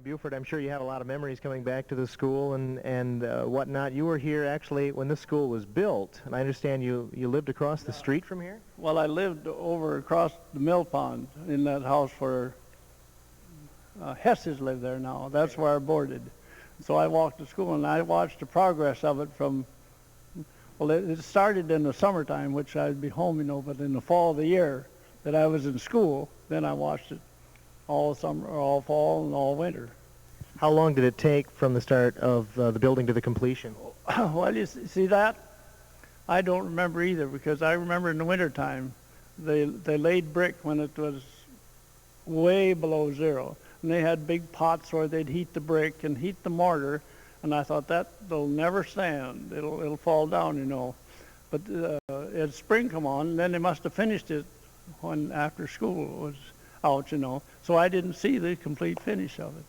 Buford, I'm sure you have a lot of memories coming back to the school and whatnot. You were here actually when this school was built, and I understand you lived across the street from here? Well, I lived over across the mill pond in that house where Hesses live there now. That's where I boarded. So I walked to school, and I watched the progress of it from, well, it started in the summertime, which I'd be home, but in the fall of the year that I was in school, then I watched it all summer, all fall, and all winter. How long did it take from the start of the building to the completion? Well, you see that? I don't remember either, because I remember in the wintertime, they laid brick when it was way below zero. And they had big pots where they'd heat the brick and heat the mortar, and I thought that'll never stand. It'll fall down, But as spring come on, then they must have finished it when after school was out, So I didn't see the complete finish of it.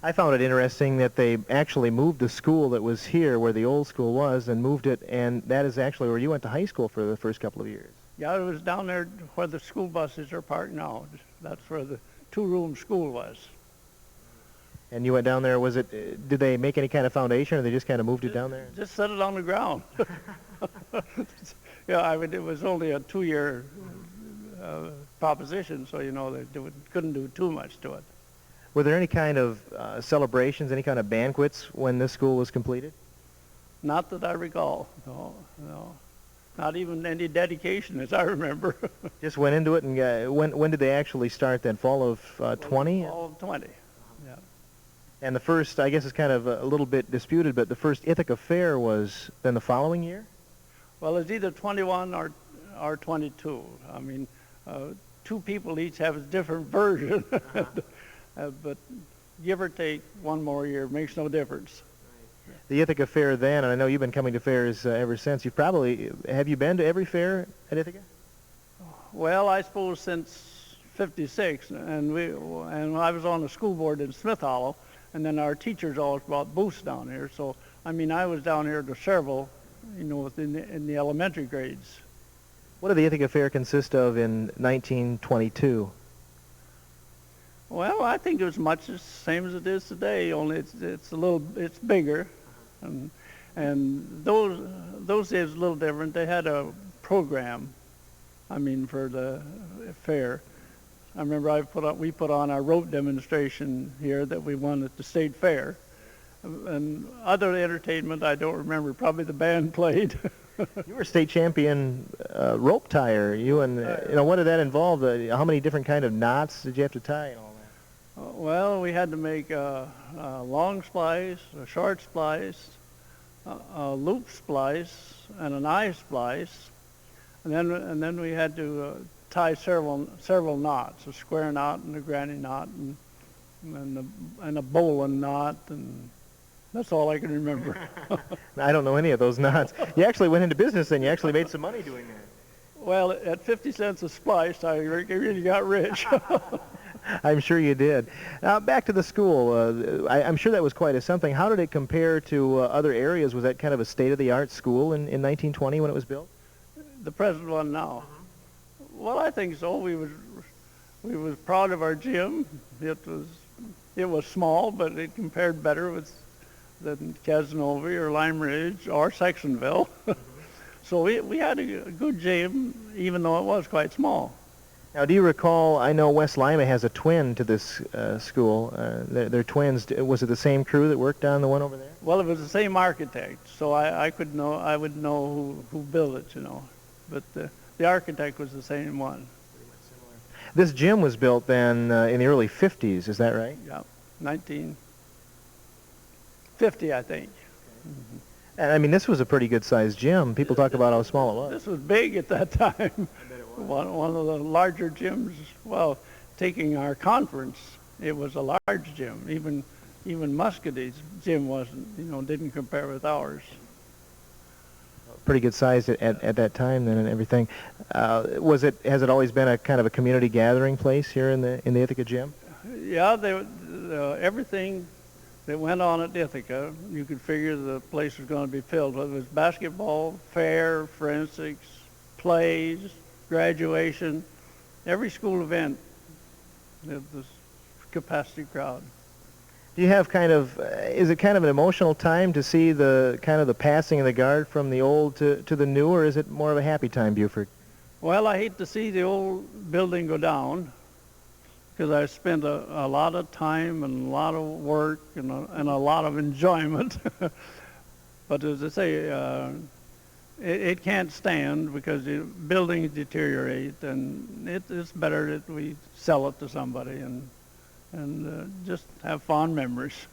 I found it interesting that they actually moved the school that was here where the old school was and moved it, and that is actually where you went to high school for the first couple of years. Yeah, it was down there where the school buses are parked now. That's where the two-room school was. And you went down there, did they make any kind of foundation, or they just kind of moved it down there? Just set it on the ground. Yeah, it was only a 2-year proposition, so, they couldn't do too much to it. Were there any kind of celebrations, any kind of banquets when this school was completed? Not that I recall, no. Not even any dedication, as I remember. Just went into it, and when did they actually start then? Fall of 20? Fall of 20, yeah. And the first, I guess it's kind of a little bit disputed, but the first Ithaca Fair was then the following year? Well, it's either 21 or 22. I mean, two people each have a different version. But give or take one more year makes no difference. The Ithaca Fair then, and I know you've been coming to fairs ever since. Have you been to every fair at Ithaca? Well, I suppose since '56, and I was on the school board in Smith Hollow, and then our teachers always brought booths down here. So, I was down here to several, in the elementary grades. What did the Ithaca Fair consist of in 1922? Well, I think it was much the same as it is today, only it's bigger, and those days was a little different. They had a program, for the fair. I remember we put on our rope demonstration here that we won at the state fair, and other entertainment I don't remember. Probably the band played. You were state champion rope tyer. What did that involve? How many different kind of knots did you have to tie and all that? Well, we had to make a long splice, a short splice, a loop splice, and an eye splice, and then we had to tie several knots: a square knot and a granny knot, and a bowline knot, and that's all I can remember. I don't know any of those knots. You actually went into business then. You actually made some money doing that. Well, at 50 cents a splice, I really got rich. I'm sure you did. Now, back to the school. I'm sure that was quite a something. How did it compare to other areas? Was that kind of a state-of-the-art school in 1920 when it was built? The present one now? Well, I think so. We was proud of our gym. It was small, but it compared better than Casanova or Lime Ridge or Sextonville. So we had a good gym, even though it was quite small. Now, do you recall, I know West Lima has a twin to this school. They're twins. Was it the same crew that worked on the one over there? Well, it was the same architect, so I would know who built it, But the architect was the same one. This gym was built then in the early 50s, is that right? Yeah, 1950, I think. Mm-hmm. And this was a pretty good-sized gym. People talk about how small it was. This was big at that time. One of the larger gyms. Well, taking our conference, it was a large gym. Even Muscady's gym didn't compare with ours. Pretty good size at that time then, and everything. Has it always been a kind of a community gathering place here in the Ithaca gym? Yeah, everything that went on at Ithaca, you could figure the place was going to be filled. Whether it was basketball, fair, forensics, plays, graduation, every school event, there was capacity crowd. Do you have kind of, is it kind of an emotional time to see the kind of the passing of the guard from the old to the new, or is it more of a happy time, Buford? Well, I hate to see the old building go down because I spent a lot of time and a lot of work and a lot of enjoyment. But as I say, it can't stand because the buildings deteriorate, and it's better that we sell it to somebody and just have fond memories.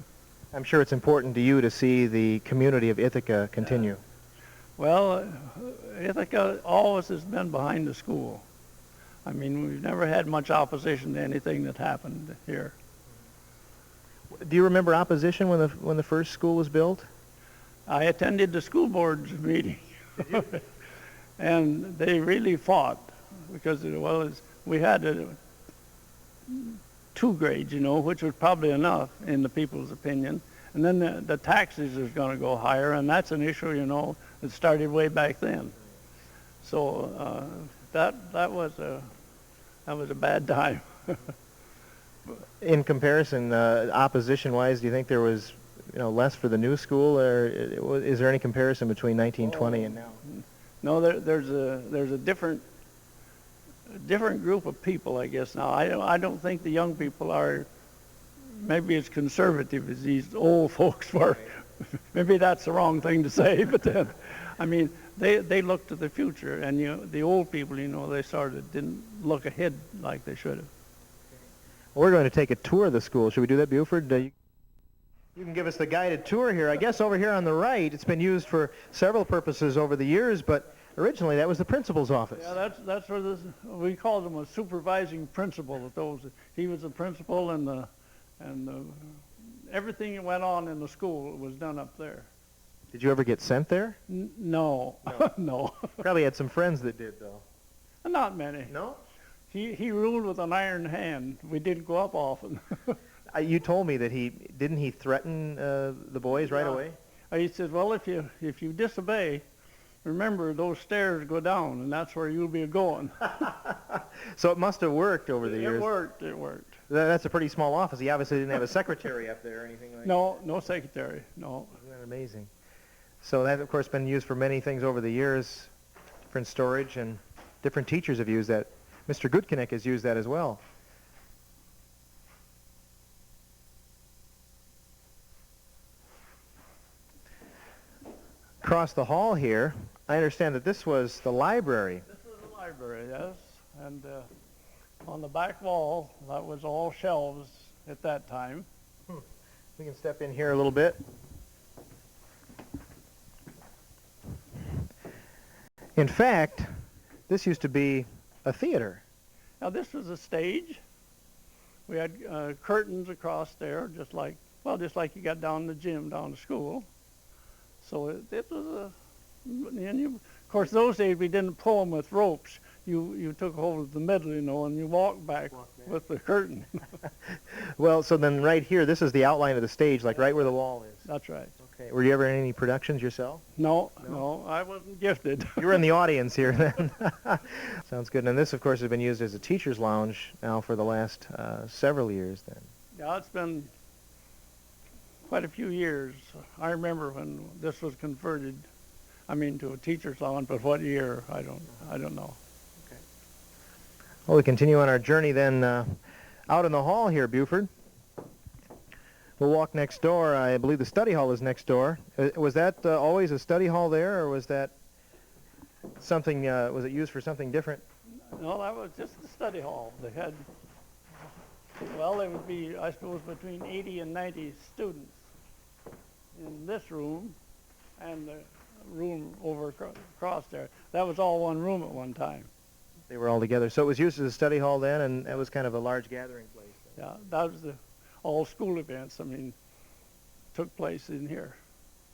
I'm sure it's important to you to see the community of Ithaca continue. Well, Ithaca always has been behind the school. I mean, we've never had much opposition to anything that happened here. Do you remember opposition when the first school was built? I attended the school board's meeting, and they really fought because we had two grades, which was probably enough in the people's opinion. And then the taxes is going to go higher, and that's an issue, that started way back then. So that was a bad time. In comparison, opposition-wise, do you think there was less for the new school, or is there any comparison between 1920 and now? No, there's a different group of people, I guess now. I don't think the young people are maybe as conservative as these old folks were. Maybe that's the wrong thing to say, but then, I mean, they look to the future, and the old people, they sort of didn't look ahead like they should have. We're going to take a tour of the school. Should we do that, Buford? You can give us the guided tour here. I guess over here on the right, it's been used for several purposes over the years, but originally that was the principal's office. Yeah, that's where we called him a supervising principal. He was the principal, and everything that went on in the school was done up there. Did you ever get sent there? No. No. Probably had some friends that did, though. Not many. No? He ruled with an iron hand. We didn't go up often. You told me that didn't he threaten the boys right away? He said, well, if you disobey, remember those stairs go down, and that's where you'll be going. So it must have worked over the years. It worked. That's a pretty small office. He obviously didn't have a secretary up there or anything like that. No secretary, no. Isn't that amazing? So that, of course, been used for many things over the years, different storage, and different teachers have used that. Mr. Goodkinek has used that as well. Across the hall here, I understand that this was the library. This was the library, yes. And on the back wall, that was all shelves at that time. We can step in here a little bit. In fact, this used to be a theater. Now this was a stage. We had curtains across there, just like you got down in the gym down to school. So it was of course, those days we didn't pull them with ropes. You took hold of the middle, and you walked back with the curtain. Well, so then right here, this is the outline of the stage, like right where the wall is. That's right. Okay. Were you ever in any productions yourself? No, I wasn't gifted. You were in the audience here then. Sounds good. And this, of course, has been used as a teacher's lounge now for the last several years then. Yeah, it's been quite a few years. I remember when this was converted, to a teacher's lounge, but what year, I don't know. Okay. Well, we continue on our journey then out in the hall here, Buford. We'll walk next door. I believe the study hall is next door. Was that always a study hall there, or was that something, was it used for something different? No, that was just the study hall. They had, there would be, I suppose, between 80 and 90 students in this room and the room over across there. That was all one room at one time. They were all together. So it was used as a study hall then, and that was kind of a large gathering place. Yeah, that was all school events, took place in here.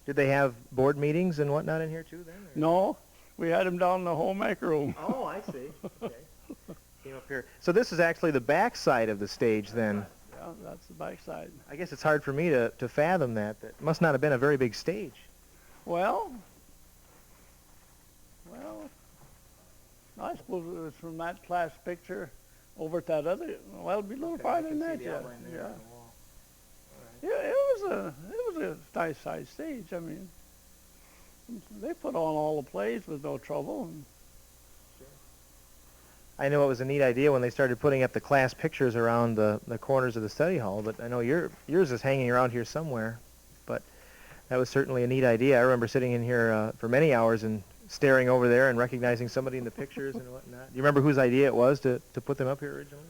Did they have board meetings and whatnot in here too then? Or? No, we had them down in the homemaker room. Oh, I see. Okay. Came up here. So this is actually the back side of the stage then. Yeah, that's the back side. I guess it's hard for me to fathom that. That must not have been a very big stage. Well, I suppose it was from that class picture over to that other, it'd be a little farther than that, yeah. Yeah, it was a nice sized stage. I mean, they put on all the plays with no trouble. And I know it was a neat idea when they started putting up the class pictures around the corners of the study hall, but I know yours is hanging around here somewhere. But that was certainly a neat idea. I remember sitting in here for many hours and staring over there and recognizing somebody in the pictures and whatnot. Do you remember whose idea it was to put them up here originally?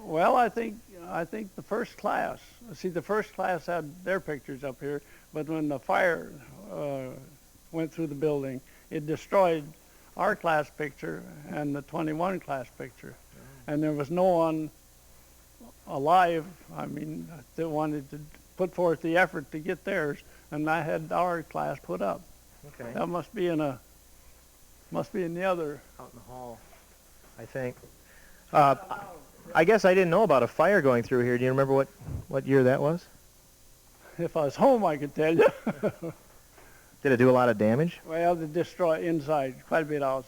well, I think the first class. See, the first class had their pictures up here, but when the fire went through the building, it destroyed our class picture and the 21 class picture, and there was no one alive. I mean, that wanted to put forth the effort to get theirs, and I had our class put up. Okay. That must be in the other. Out in the hall, I think. I guess I didn't know about a fire going through here. Do you remember what year that was? If I was home, I could tell you. Did it do a lot of damage? Well, they destroyed inside quite a bit out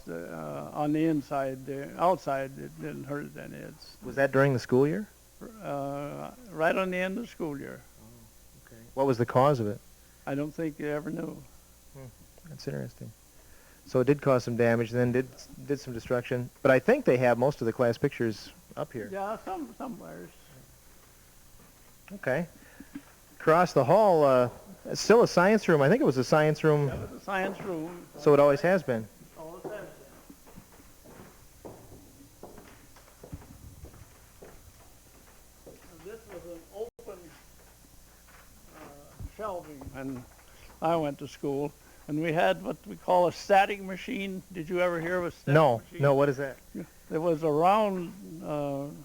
on the inside. The outside, it didn't hurt it any. Was that during the school year? Right on the end of the school year. Oh, okay. What was the cause of it? I don't think they ever knew. That's interesting. So it did cause some damage, and then did some destruction. But I think they have most of the class pictures up here. Yeah, somewhere. Okay. Across the hall, it's still a science room. I think it was a science room. That was a science room. So it always has been. All it has been. This was an open shelving when I went to school, and we had what we call a static machine. Did you ever hear of a static machine? No. What is that? It was a round, some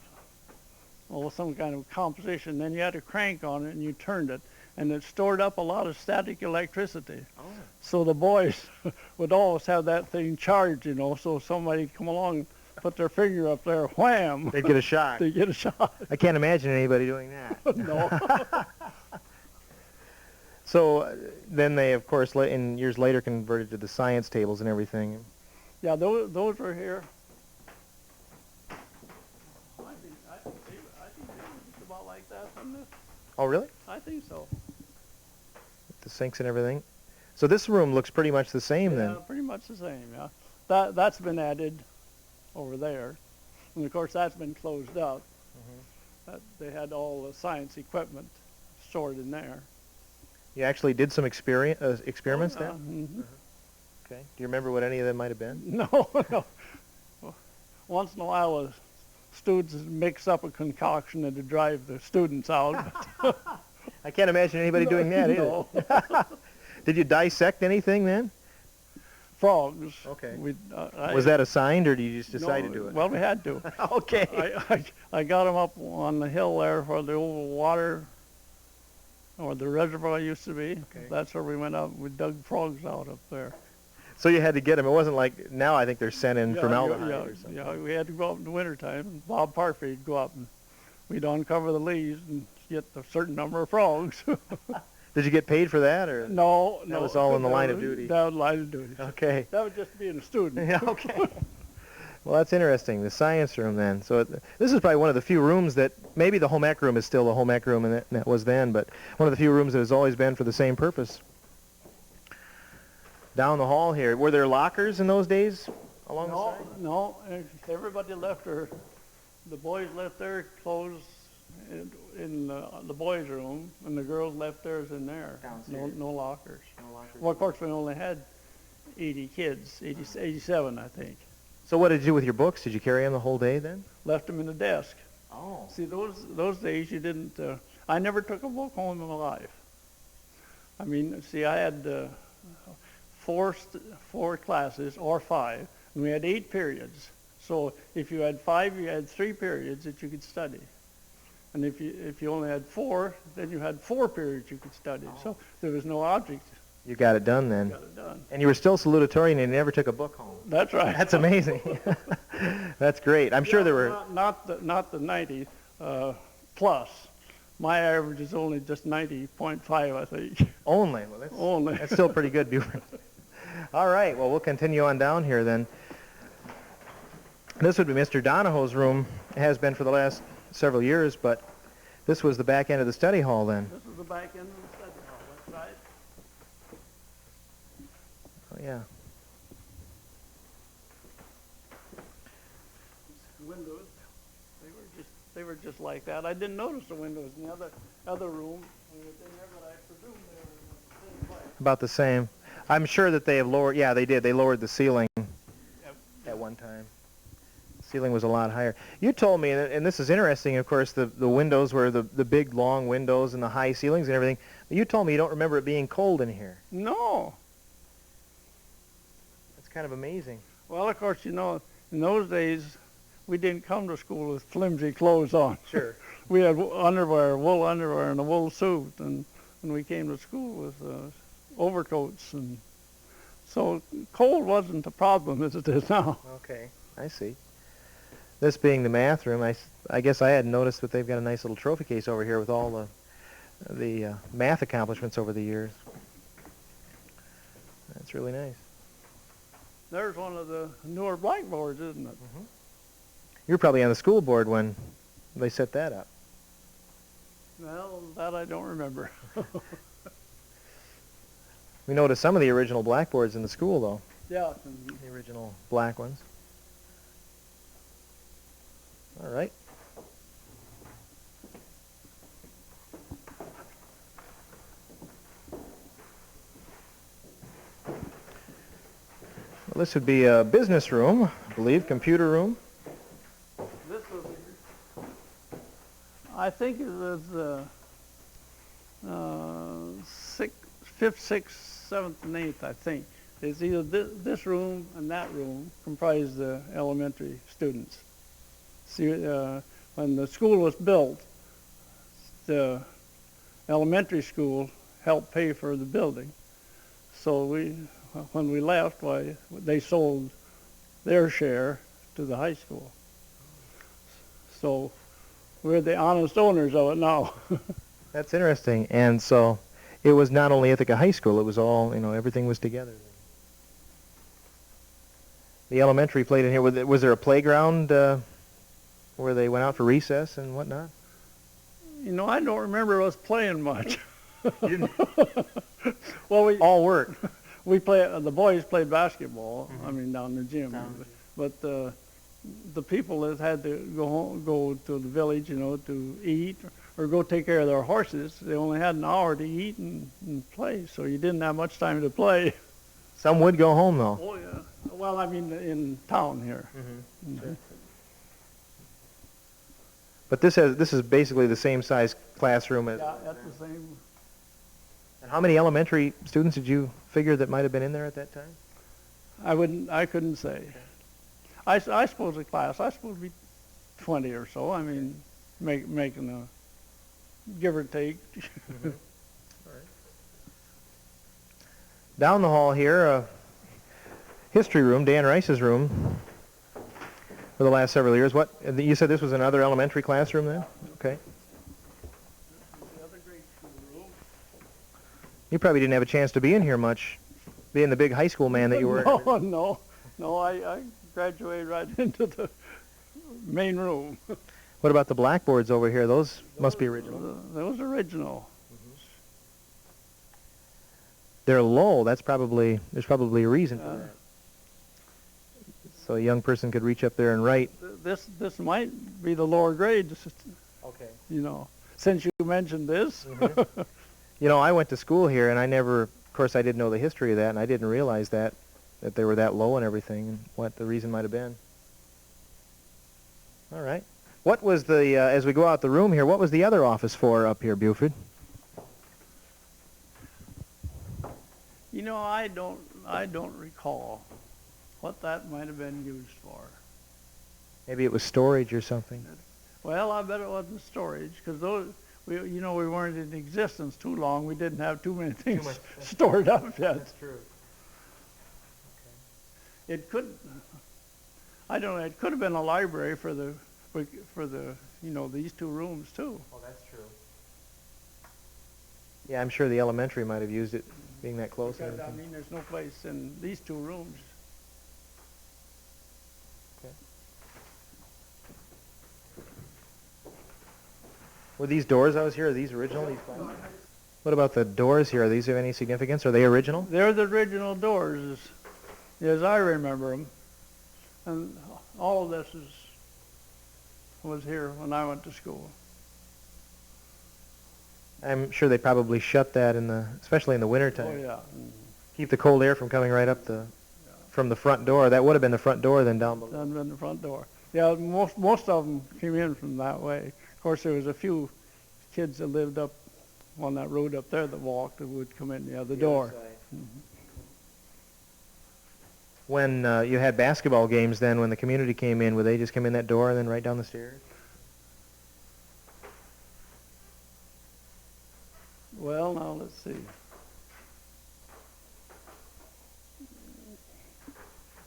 kind of composition. Then you had a crank on it, and you turned it, and it stored up a lot of static electricity. Oh. So the boys would always have that thing charged, so somebody come along, put their finger up there, wham! They'd get a shock. They get a shot. I can't imagine anybody doing that. No. So then they, of course, in years later converted to the science tables and everything. Yeah, those were here. I think they were just about like that, wasn't it? Oh, really? I think so. The sinks and everything. So this room looks pretty much the same then. Yeah, pretty much the same, yeah. That's been added over there. And of course that's been closed up. They had all the science equipment stored in there. You actually did some experiments there? Mm-hmm. Okay. Do you remember what any of them might have been? No. Once in a while the students mix up a concoction to drive the students out. I can't imagine anybody doing that No. either. Did you dissect anything then? Frogs. Okay. Was that assigned, or did you just decide to do it? Well, we had to. Okay. I got them up on the hill there where the old water, or the reservoir used to be. Okay. That's where we went up. We dug frogs out up there. So you had to get them. It wasn't like now I think they're sent in formaldehyde or something. Yeah, we had to go up in the wintertime. Bob Parfait would go up and we'd uncover the leaves and get a certain number of frogs. Did you get paid for that, or? No. That was all in the line of duty. That was line of duty. Okay. That was just being a student. Yeah, okay. Well, that's interesting. The science room then. So this is probably one of the few rooms that, maybe the home ec room is still the home ec room, and that was then, but one of the few rooms that has always been for the same purpose. Down the hall here, were there lockers in those days along the side? No. Everybody left the boys left their clothes in the boys' room, and the girls left theirs in there. Downstairs. No lockers. No lockers. Well, of course, we only had 80 kids, 87, I think. So what did you do with your books? Did you carry them the whole day then? Left them in the desk. Oh. See, those days you didn't. I never took a book home in my life. I mean, see, I had four classes or 5, and we had 8 periods. So if you had 5, you had 3 periods that you could study. And if you only had 4, then you had 4 periods you could study. Oh. So there was no object. You got it done then. Got it done. And you were still salutatorian and you never took a book home. That's right. That's amazing. That's great. I'm sure there were... Not the 90 plus. My average is only just 90.5, I think. Only? Well, that's still pretty good, Buford. All right. Well, we'll continue on down here then. This would be Mr. Donahoe's room. It has been for the last several years, but This was the back end of the study hall then. This is the back end of the study hall, that's right. Oh, yeah. Windows, they were just like that. I didn't notice the windows in the other room. They were in there, but I presume they were in the same place. About the same. I'm sure that they have lowered, yeah, they did. They lowered the ceiling Yep. at one time. The ceiling was a lot higher. You told me, and this is interesting, of course, the windows were the big, long windows and the high ceilings and everything. But you told me you don't remember it being cold in here. No. That's kind of amazing. Well, of course, in those days, we didn't come to school with flimsy clothes on. Sure. We had underwear, wool underwear, and a wool suit, and we came to school with overcoats, and so cold wasn't the problem as it is now. Okay, I see. This being the math room, I guess I hadn't noticed, but they've got a nice little trophy case over here with all the math accomplishments over the years. That's really nice. There's one of the newer blackboards, isn't it? Mm-hmm. You were probably on the school board when they set that up. Well, that I don't remember. We noticed some of the original blackboards in the school, though. Yeah. The original black ones. All right. Well, this would be a business room, I believe, computer room. This was, I think it was fifth, sixth, seventh, and eighth, I think. It's either this room and that room comprised the elementary students. See, when the school was built, the elementary school helped pay for the building. So when we left, they sold their share to the high school. So we're the honest owners of it now. That's interesting. And so it was not only Ithaca High School, it was all, everything was together. The elementary played in here. Was there a playground where they went out for recess and whatnot? I don't remember us playing much. You didn't? Well, all work. The boys played basketball. Mm-hmm. I mean, down in the gym. But the people that had to go to the village, to eat or go take care of their horses, they only had an hour to eat and play. So you didn't have much time to play. Some would go home, though. Oh yeah. Well, I mean, in town here. Mm-hmm. Sure. But this is basically the same size classroom as. Yeah, that's the same. And how many elementary students did you figure that might have been in there at that time? I couldn't say. I suppose a class, I suppose it'd be 20 or so. I mean, making a give or take. Mm-hmm. All right. Down the hall here, history room, Dan Rice's room. For the last several years, you said this was another elementary classroom then? Okay. This is the other grade school room. You probably didn't have a chance to be in here much, being the big high school man that you were. No, I graduated right into the main room. What about the blackboards over here? Those must be original. Those original. Mm-hmm. They're low. There's probably a reason for that. So a young person could reach up there and write. This might be the lower grades. Okay. Since you mentioned this. Mm-hmm. I went to school here, and of course, I didn't know the history of that, and I didn't realize that they were that low and everything, and what the reason might have been. All right. What was as we go out the room here, what was the other office for up here, Buford? I don't recall what that might have been used for. Maybe it was storage or something. Well, I bet it wasn't storage, because we weren't in existence too long. We didn't have too many things stored up yet. That's true. Okay. It could have been a library for the these two rooms too. Oh, that's true. Yeah, I'm sure the elementary might have used it, being that close. Because, there's no place in these two rooms. Were these doors I was here, are these original? What about the doors here? Are these of any significance? Are they original? They're the original doors, as I remember them. And all of this was here when I went to school. I'm sure they probably shut that especially in the wintertime. Oh, yeah. Keep the cold air from coming right up from the front door. That would have been the front door then down below. That would have been the front door. Yeah, most of them came in from that way. Of course, there was a few kids that lived up on that road up there that walked and would come in the other door. When you had basketball games then, when the community came in, would they just come in that door and then right down the stairs? Well, now let's see.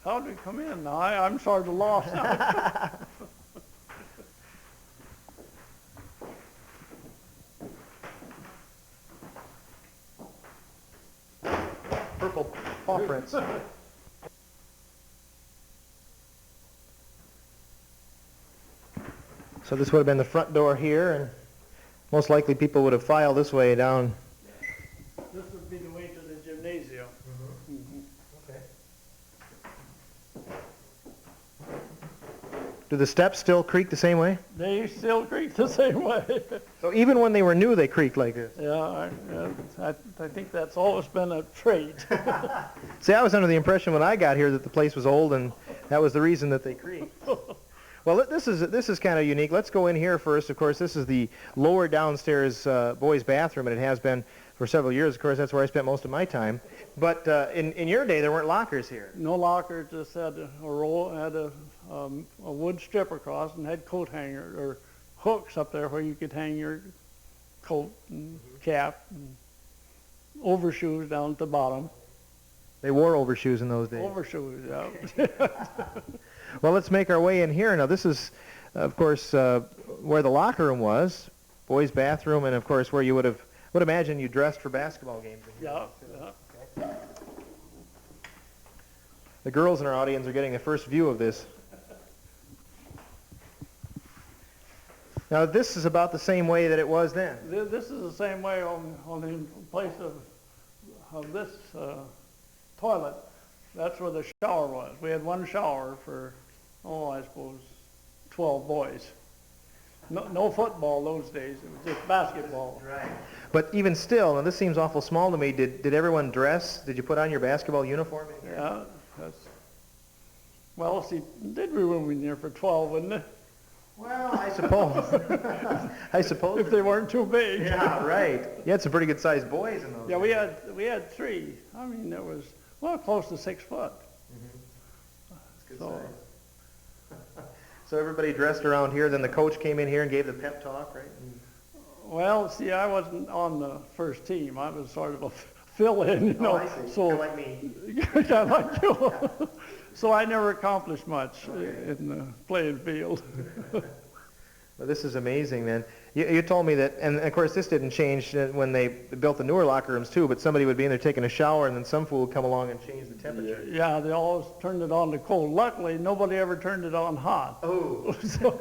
How did we come in? Now I'm sort of lost now. Purple paw prints. So this would have been the front door here, and most likely people would have filed this way down. This would be the way to the gymnasium. Okay. Do the steps still creak the same way? They still creak the same way. So even when they were new, they creaked like this? Yeah, I think that's always been a trait. See, I was under the impression when I got here that the place was old, and that was the reason that they creaked. Well, this is kind of unique. Let's go in here first. Of course, this is the lower downstairs boys' bathroom, and it has been for several years. Of course, that's where I spent most of my time. But in your day, there weren't lockers here. No locker, just had a roll, had a wood strip across, and had coat hanger or hooks up there where you could hang your coat and cap and overshoes down at the bottom. They wore overshoes in those days. Overshoes, yeah. Well, let's make our way in here. Now, this is, of course, where the locker room was, boys' bathroom, and, of course, where you would imagine you dressed for basketball games. Yeah. Okay. The girls in our audience are getting the first view of this. Now, this is about the same way that it was then. This is the same way on the place of this toilet. That's where the shower was. We had one shower for, I suppose, 12 boys. No football those days. It was just basketball. Right. But even still, and this seems awful small to me, did everyone dress? Did you put on your basketball uniform in here? Yeah. Well, see, did we room in there for 12, wouldn't it? Well, I suppose. I suppose. If they weren't too big. Yeah, right. You had some pretty good-sized boys in those. Yeah, we had three. I mean, there was, close to 6 foot. That's good size. So everybody dressed around here, then the coach came in here and gave the pep talk, right? Well, see, I wasn't on the first team. I was sort of a fill-in, you know. I see. So, Kinda like me. kind of like you. So I never accomplished much in the playing field. Well, this is amazing, then. You told me that, and of course this didn't change when they built the newer locker rooms too, but somebody would be in there taking a shower and then some fool would come along and change the temperature. Yeah, they always turned it on to cold. Luckily, nobody ever turned it on hot. Oh. So,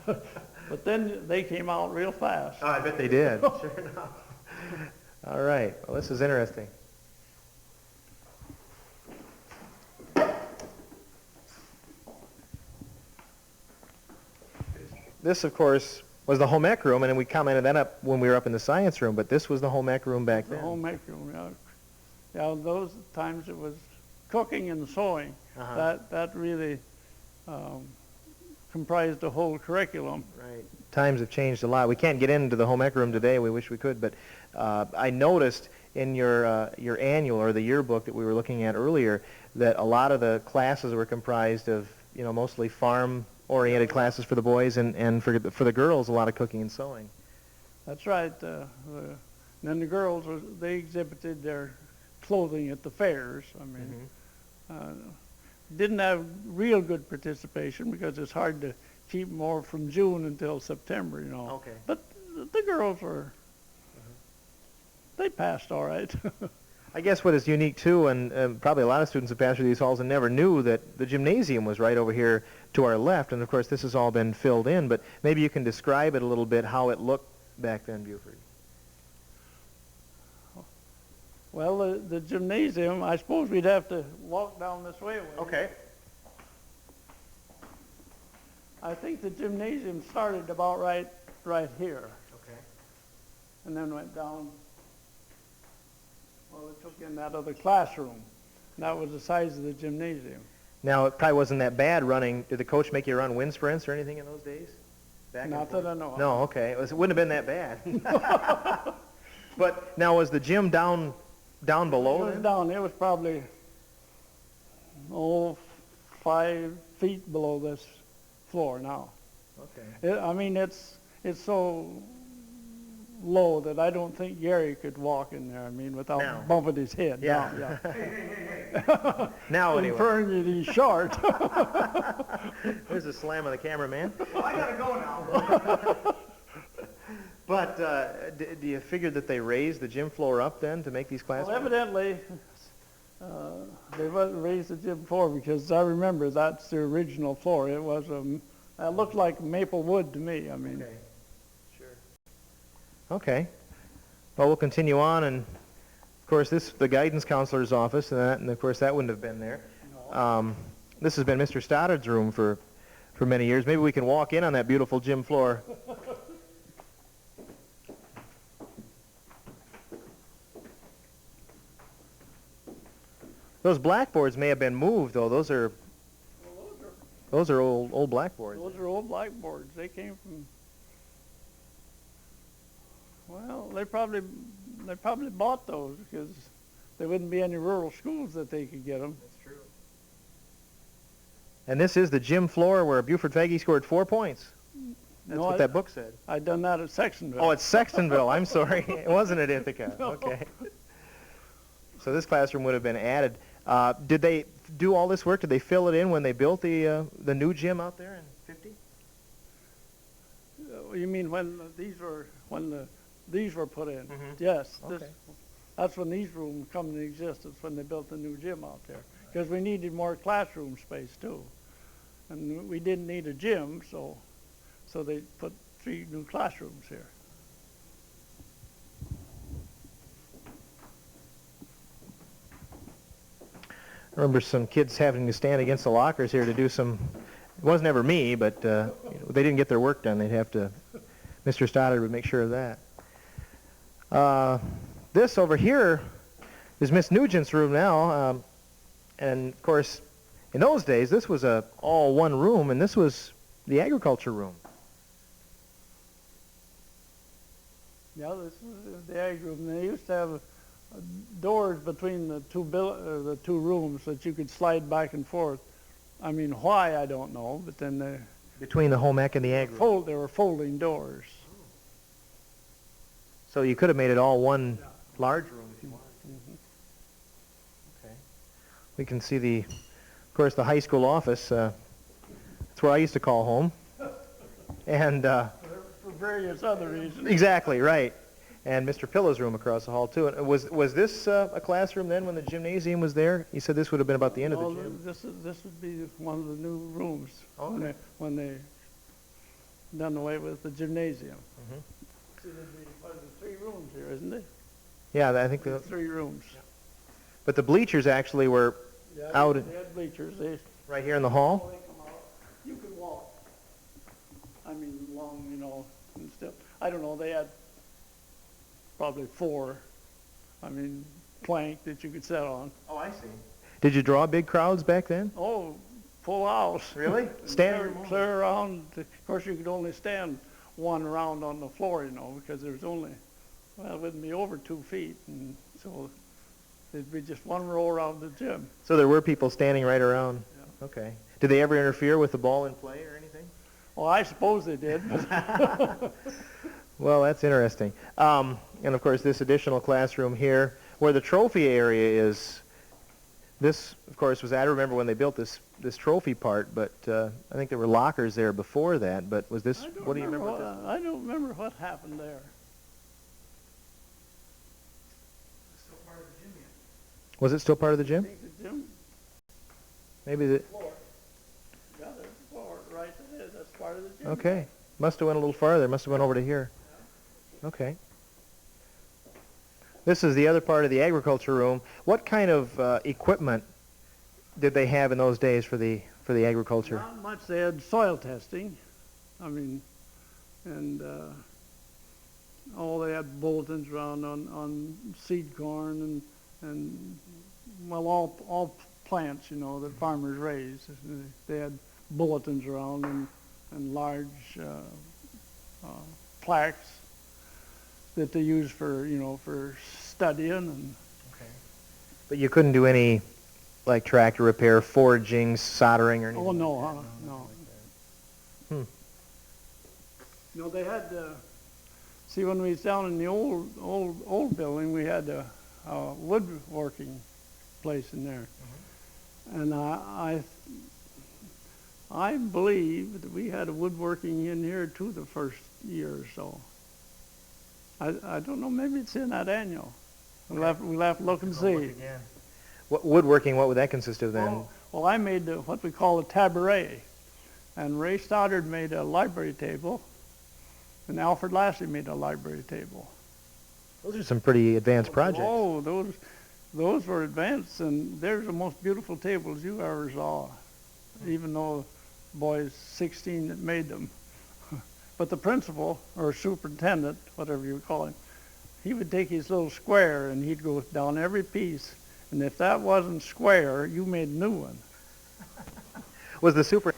but then they came out real fast. Oh, I bet they did. Sure enough. All right. Well, this is interesting. This, of course, was the home ec room, and we commented that up when we were up in the science room, but this was the home ec room back then. The home ec room, yeah. Yeah, those times it was cooking and sewing. Uh-huh. That really comprised the whole curriculum. Right. Times have changed a lot. We can't get into the home ec room today. We wish we could, but I noticed in your annual or the yearbook that we were looking at earlier that a lot of the classes were comprised of, mostly farm-oriented classes for the boys, and for the girls, a lot of cooking and sewing. That's right. Then the girls, they exhibited their clothing at the fairs. I mean, didn't have real good participation because it's hard to keep more from June until September, Okay. But the girls were, they passed all right. I guess what is unique, too, and probably a lot of students have passed through these halls and never knew that the gymnasium was right over here to our left, and of course this has all been filled in, but maybe you can describe it a little bit, how it looked back then, Buford? Well, the gymnasium, I suppose we'd have to walk down this way. Okay. I think the gymnasium started about right here, Okay. and then went down. Well, it took in that other classroom. That was the size of the gymnasium. Now, it probably wasn't that bad running. Did the coach make you run wind sprints or anything in those days? Not that I know of. No, okay. It wouldn't have been that bad. But now, was the gym down below It was then? down. It was probably 5 feet below this floor now. Okay. I mean, it's so low that I don't think Gary could walk in there. I mean, without Now. bumping his head. Yeah. Yeah. Now, anyway. Inferring that he's short. There's a slam on the cameraman. Well, I gotta go now. But do you figure that they raised the gym floor up then to make these Well, classrooms? evidently, they raised the gym floor because I remember that's the original floor. It was it looked like maple wood to me. I mean, Okay. Sure. Okay. Well, we'll continue on, and of course, the guidance counselor's office, and of course, that wouldn't have been there. This has been Mr. Stoddard's room for many years. Maybe we can walk in on that beautiful gym floor. Those blackboards may have been moved, though. Those are old blackboards. those are old blackboards. They came from. Well, they probably bought those because there wouldn't be any rural schools that they could get them. That's true. And this is the gym floor where Buford Faggy scored 4 points. That's No, what that book said. I done that at Sextonville. Oh, it's Sextonville. I'm sorry. It wasn't at Ithaca. No. Okay. So this classroom would have been added. Did they do all this work? Did they fill it in when they built the new gym out there in '50? You mean when these were put in? Mhm. Yes. Okay. That's when these rooms come into existence, when they built the new gym out there. Because we needed more classroom space too, and we didn't need a gym, so they put 3 new classrooms here. I remember some kids having to stand against the lockers here to do some. It wasn't ever me, but they didn't get their work done. They'd have to. Mr. Stoddard would make sure of that. This over here is Miss Nugent's room now, and of course, in those days, this was all one room, and this was the agriculture room. Yeah, this is the ag room. They used to have doors between the two rooms that you could slide back and forth. I mean, why, I don't know, but then Between the home ec and the ag room. there were folding doors. So you could have made it all one large room if you wanted. Mhm. Okay. We can see of course, the high school office. That's where I used to call home. And For various other reasons. exactly right. And Mr. Pillow's room across the hall too. And was this a classroom then when the gymnasium was there? You said this would have been about the end of the No, gym. this would be one of the new rooms Okay. when they done away with the gymnasium. Mhm. See, there'd be probably 3 rooms here, isn't it? Yeah, I think. 3 rooms. But the bleachers actually were Yeah, Out- They had bleachers. right here in the hall. They come out. You could walk. I mean, long, and stuff. I don't know. They had probably 4. I mean, plank that you could sit on. Oh, I see. Did you draw big crowds back then? Oh, full house. Really? Standing room? Clear around. Of course, you could only stand one round on the floor, because there's only, it wouldn't be over 2 feet, and so it'd be just one row around the gym. So there were people standing right around. Yeah. Okay. Did they ever interfere with the ball in play or anything? Well, I suppose they did. But Well, that's interesting. And of course, this additional classroom here, where the trophy area is. This, of course, I remember when they built this trophy part, but I think there were lockers there before that. But was this? What do you remember? About this? I don't remember what happened there. Still part of the gym yet. Was it still part of the I gym? think the gym Maybe the. floor. Yeah, there's the floor right there. That's part of the gym. Okay. Must have went a little farther. Must have went over to here. Okay. This is the other part of the agriculture room. What kind of equipment did they have in those days for the agriculture? Not much. They had soil testing. I mean, and they had bulletins around on seed corn and well, all plants, you know, that farmers raise. They had bulletins around and large plaques that they used for, you know, for studying. And Okay. But you couldn't do any, like, tractor repair, forging, soldering, or anything? oh no, like huh? that? No. Hmm. You know, they had see, when we was down in the old building, we had a woodworking place in there, and I believe that we had a woodworking in here too the first year or so. I don't know, maybe it's in that annual. We'll have to look and Go look see. again. What woodworking? What would that consist of then? Well, I made what we call a tabaret, and Ray Stoddard made a library table, and Alfred Lassie made a library table. Those are some pretty advanced projects. Oh, those were advanced, and they're the most beautiful tables you ever saw, even though the boy's 16 that made them. But the principal, or superintendent, whatever you call him, he would take his little square and he'd go down every piece, and if that wasn't square, you made a new one. Was the super...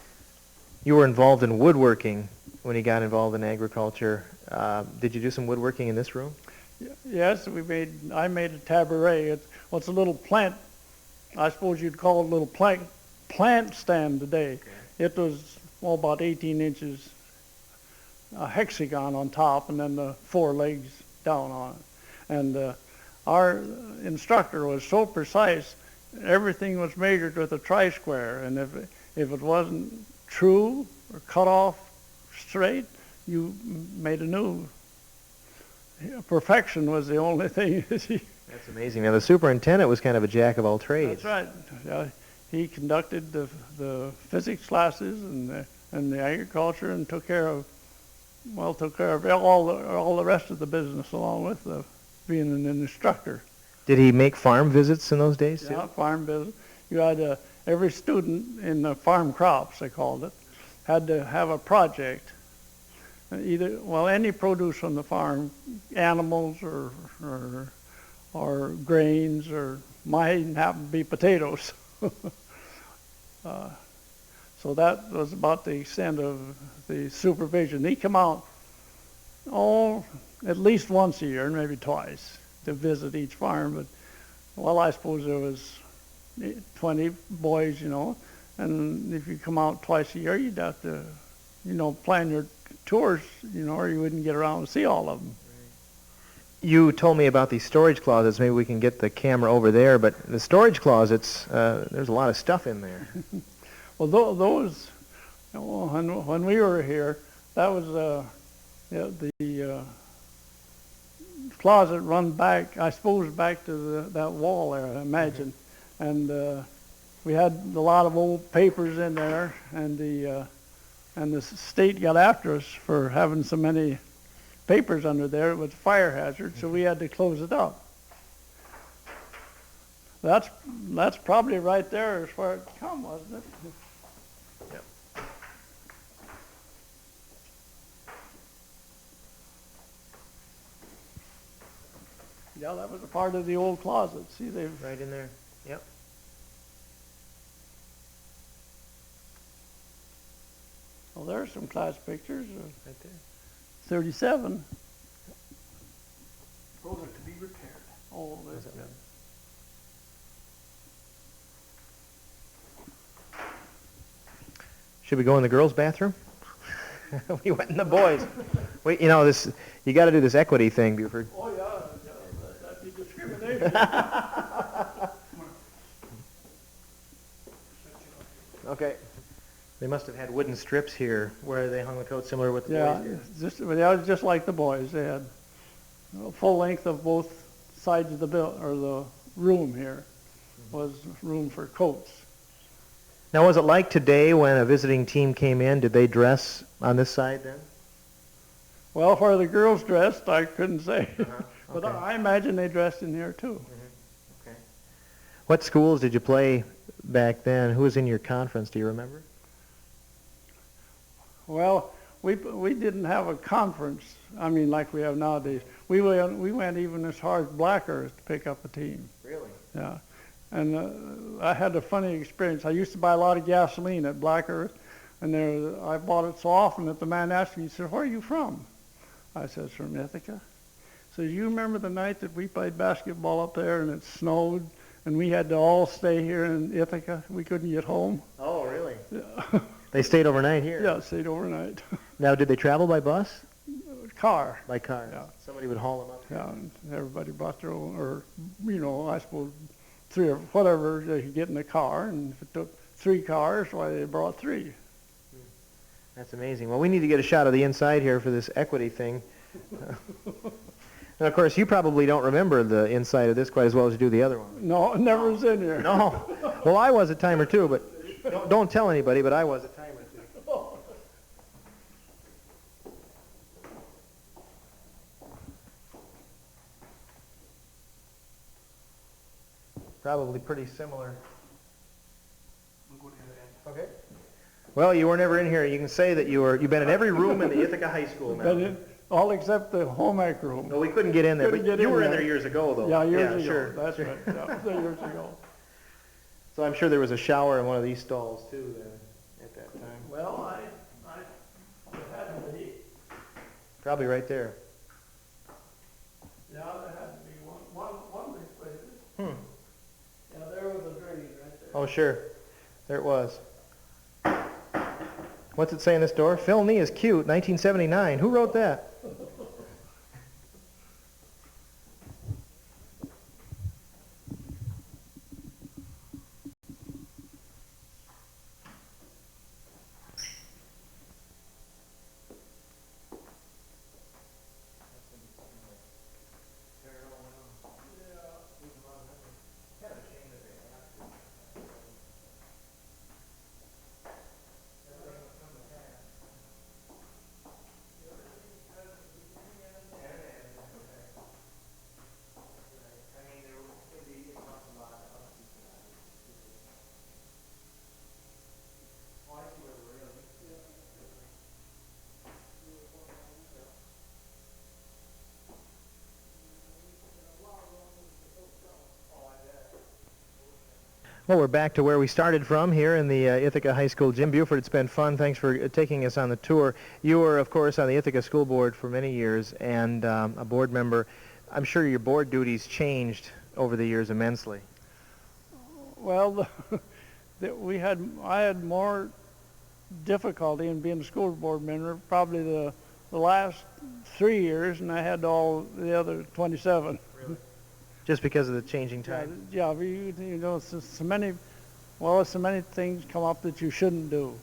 You were involved in woodworking when you got involved in agriculture. Did you do some woodworking in this room? Yes, I made a tabaret. It's a little plant, I suppose you'd call it a little plant stand today. Okay. It was about 18 inches, a hexagon on top, and then the 4 legs down on it. And our instructor was so precise, everything was measured with a tri-square, and if it wasn't true or cut off straight, you made a new. Perfection was the only thing. That's amazing. Now, the superintendent was kind of a jack of all trades. That's right. He conducted the physics classes and the agriculture, and took care of all the rest of the business, along with being an instructor. Did he make farm visits in those days too? Yeah, farm business. You had every student in the farm crops, they called it, had to have a project. Any produce from the farm, animals or grains, or mine happened to be potatoes. So that was about the extent of the supervision. He'd come out, at least once a year, and maybe twice, to visit each farm. But, I suppose there was 20 boys, you know, and if you come out twice a year, you'd have to, plan your tours, or you wouldn't get around to see all of them. You told me about these storage closets. Maybe we can get the camera over there. But the storage closets, there's a lot of stuff in there. Well, those, when we were here, that was the closet run back, I suppose, back to that wall there, I imagine. And we had a lot of old papers in there, and the state got after us for having so many papers under there. It was a fire hazard, so we had to close it up. That's probably right there as far as it come, wasn't it? Yep. Yeah, that was a part of the old closet. See, they've Right in there. Yep. Well, there's some class pictures. Right there. 37. Those are to be repaired. Oh, there's Is it? Should we go in the girls' bathroom? We went in the boys'. Wait, this. You got to do this equity thing, Buford. Oh, yeah, that'd be discrimination. Okay. They must have had wooden strips here where they hung the coat, similar with the Yeah, boys did. it was just like the boys. They had a full length of both sides of the the room here was room for coats. Now, was it like today when a visiting team came in? Did they dress on this side then? Well, where the girls dressed, I couldn't say. But Okay. I imagine they dressed in here too. Okay. What schools did you play back then? Who was in your conference? Do you remember? Well, we didn't have a conference. I mean, like we have nowadays. We went even as far as Black Earth to pick up a team. Really? Yeah, and I had a funny experience. I used to buy a lot of gasoline at Black Earth, and I bought it so often that the man asked me, he said, "Where are you from?" I said, "From Ithaca." So you remember the night that we played basketball up there and it snowed and we had to all stay here in Ithaca? We couldn't get home. Oh, really? Yeah, They stayed overnight here? yeah, stayed overnight. Now, did they travel by bus? Car. By car? Yeah. Somebody would haul them up? Yeah, and everybody brought their own, or, I suppose 3 or whatever they could get in the car, and if it took 3 cars, why they brought 3. That's amazing. Well, we need to get a shot of the inside here for this equity thing. And of course, you probably don't remember the inside of this quite as well as you do the other one. No, it never was in here. No. Well, I was a time or two, but don't tell anybody, but I was a time or two. Probably pretty similar. Okay. Well, you were never in here. You can say that you've been in every room in the Ithaca High School now. But all except the home ec room. No, we couldn't get in there. Couldn't But get you in were in there. there years ago, though. Yeah, years ago. Sure. That's right. Yeah, years ago. So I'm sure there was a shower in one of these stalls too then at that time. Well, I had to be. Probably right there. Yeah, there had to be one of these places. Hmm. Yeah, there was a drain right there. Oh, sure. There it was. What's it say in this door? Phil Nee is cute, 1979. Who wrote that? Well, we're back to where we started from here in the Ithaca High School gym. Buford, it's been fun. Thanks for taking us on the tour. You were, of course, on the Ithaca School Board for many years and a board member. I'm sure your board duties changed over the years immensely. Well, I had more difficulty in being a school board member probably the last 3 years, and I had all the other 27. Really? Just because of the changing time? Yeah, so many things come up that you shouldn't do,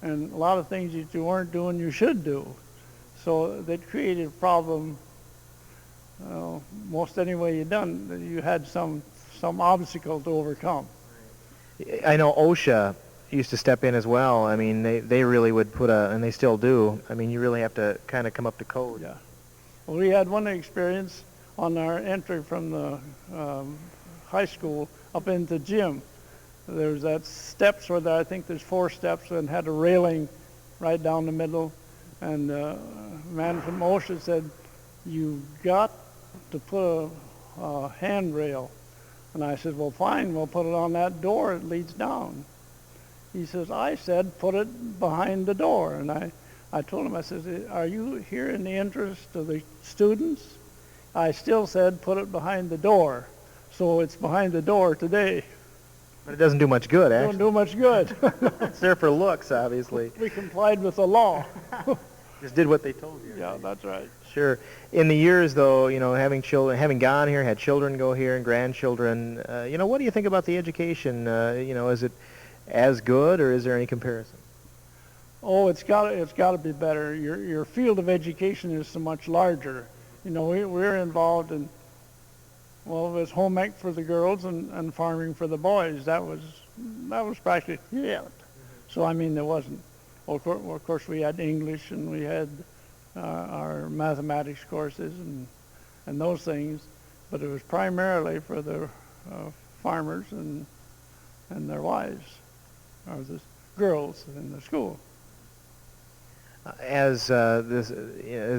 and a lot of things that you weren't doing you should do. So that created a problem. Most any way you done, you had some obstacle to overcome. I know OSHA used to step in as well. I mean, they really would and they still do. I mean, you really have to kind of come up to code. Yeah. Well, we had one experience on our entry from the high school up into the gym. There's that steps where I think there's 4 steps and had a railing right down the middle. And a man from OSHA said, "You got to put a handrail." And I said, "Well, fine, we'll put it on that door that leads down." He says, "I said put it behind the door." And I told him, I said, "Are you here in the interest of the students?" I still said put it behind the door. So it's behind the door today. But it doesn't do much good, actually. Don't do much good. It's there for looks, obviously. We complied with the law. Just did what they told you. Yeah, that's right. Sure. In the years, though, having children, having gone here, had children go here and grandchildren, what do you think about the education? Is it as good, or is there any comparison? Oh, it's got to be better. Your field of education is so much larger. We're involved in, well, it was home ec for the girls and farming for the boys. That was practically it. So I mean, there wasn't. Well, of course, we had English and we had our mathematics courses and those things, but it was primarily for the farmers and their wives, or the girls in the school. As as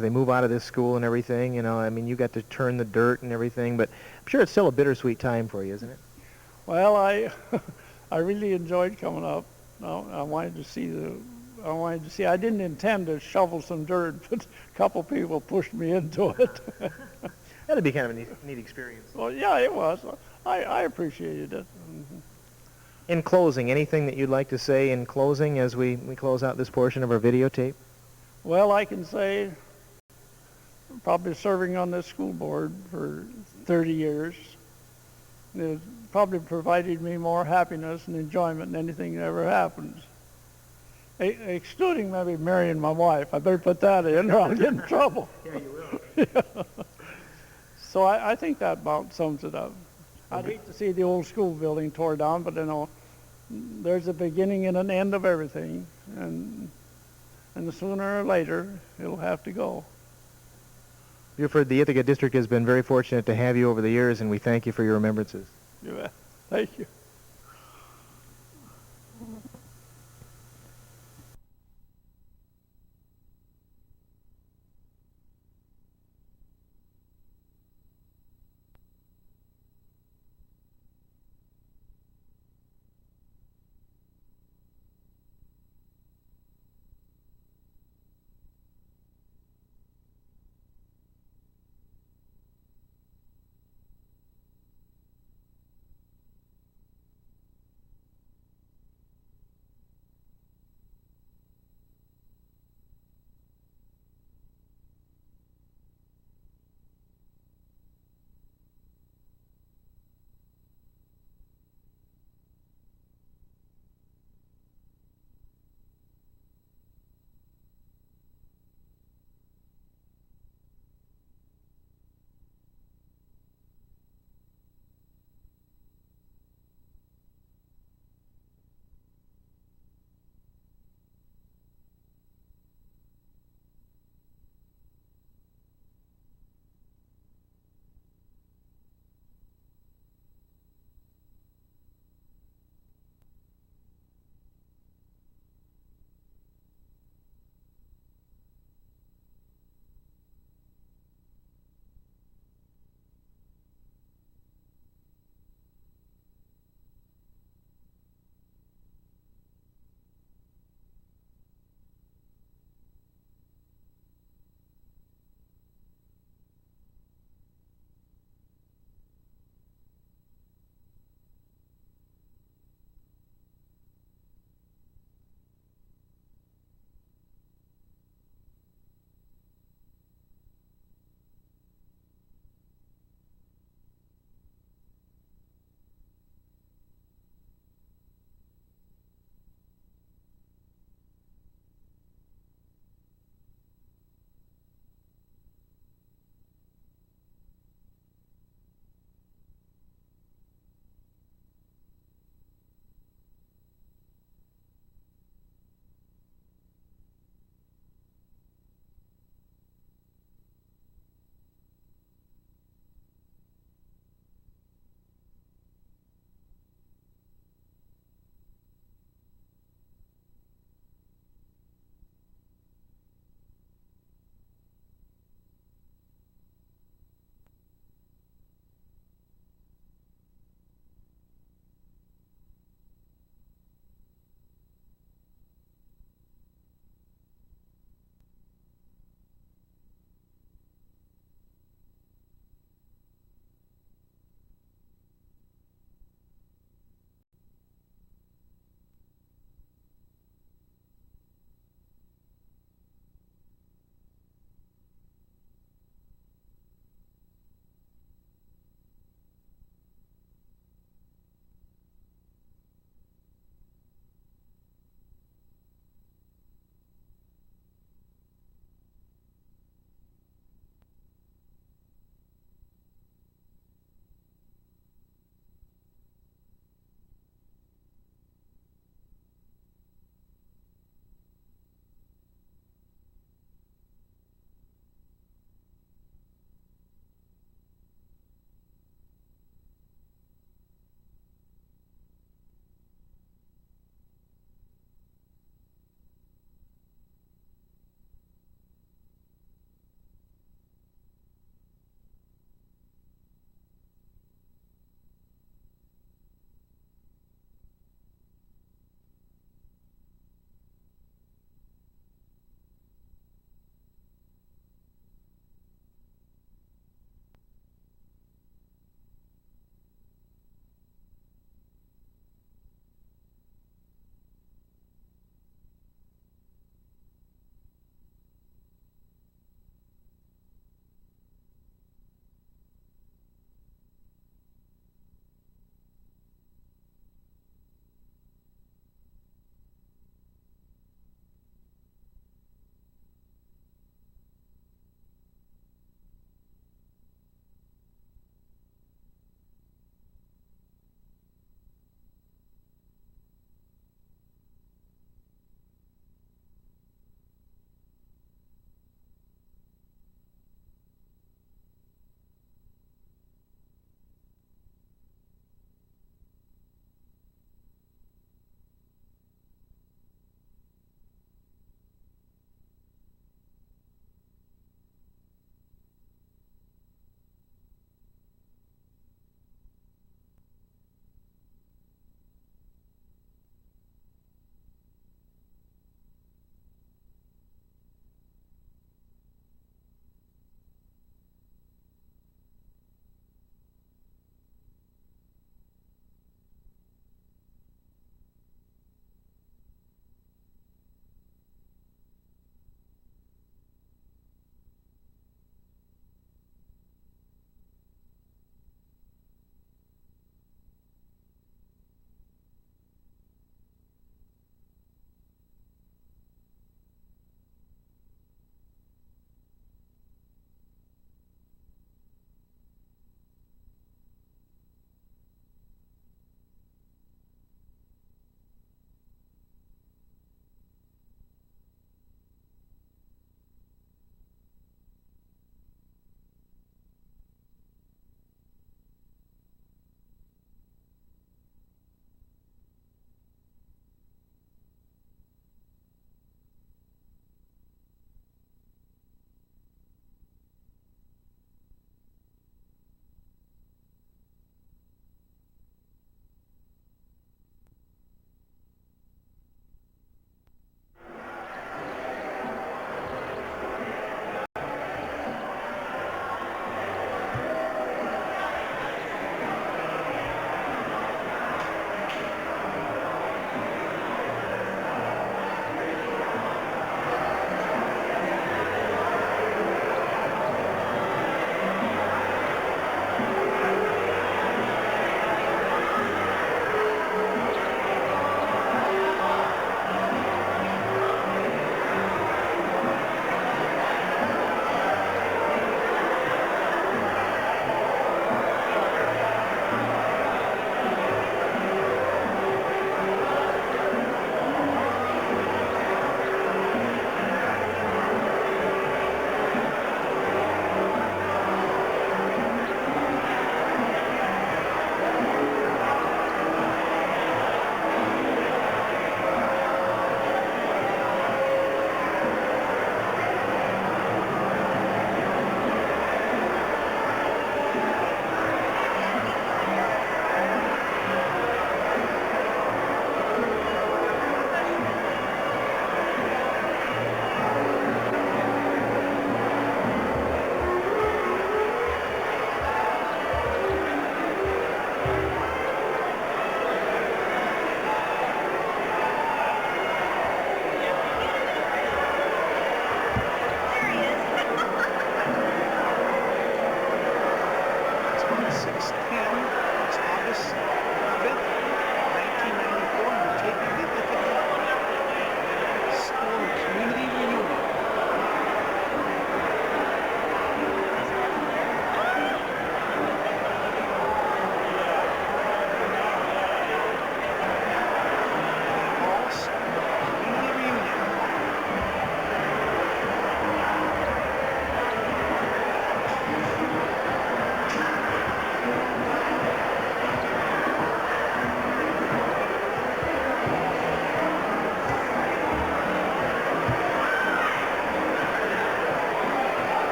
they move out of this school and everything, you know, I mean, you got to turn the dirt and everything, but I'm sure it's still a bittersweet time for you, isn't it? Well, I I really enjoyed coming up. I wanted to see I didn't intend to shovel some dirt, but a couple people pushed me into it. That'd be kind of a neat experience. Well, yeah, it was. I appreciated it. In closing, anything that you'd like to say in closing as we close out this portion of our videotape? Well, I can say probably serving on this school board for 30 years, it probably provided me more happiness and enjoyment than anything that ever happens. Excluding maybe marrying my wife. I better put that in or I'll get in trouble. Yeah, you will. Yeah. So I think that about sums it up. I'd hate to see the old school building tore down, but you know, there's a beginning and an end of everything, and sooner or later it'll have to go. Buford, the Ithaca District has been very fortunate to have you over the years, and we thank you for your remembrances. You bet. Thank you.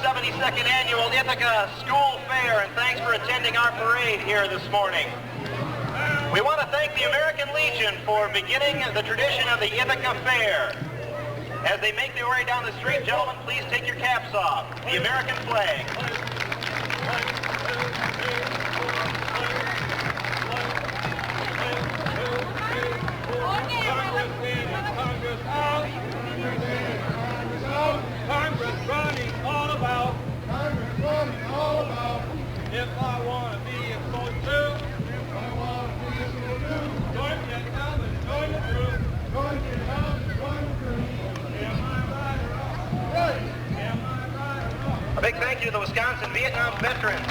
72nd Annual Ithaca School Fair, and thanks for attending our parade here this morning. We want to thank the American Legion for beginning the tradition of the Ithaca Fair. As they make their way down the street, gentlemen, please take your caps off. The American flag. Congress running all about. Congress running all about. If I want to be a soldier, if I want to be a soldier, join the town and join the troop. Join the town and join the troop. Am I right or wrong? Right. Am I right or wrong? A big thank you to the Wisconsin Vietnam veterans.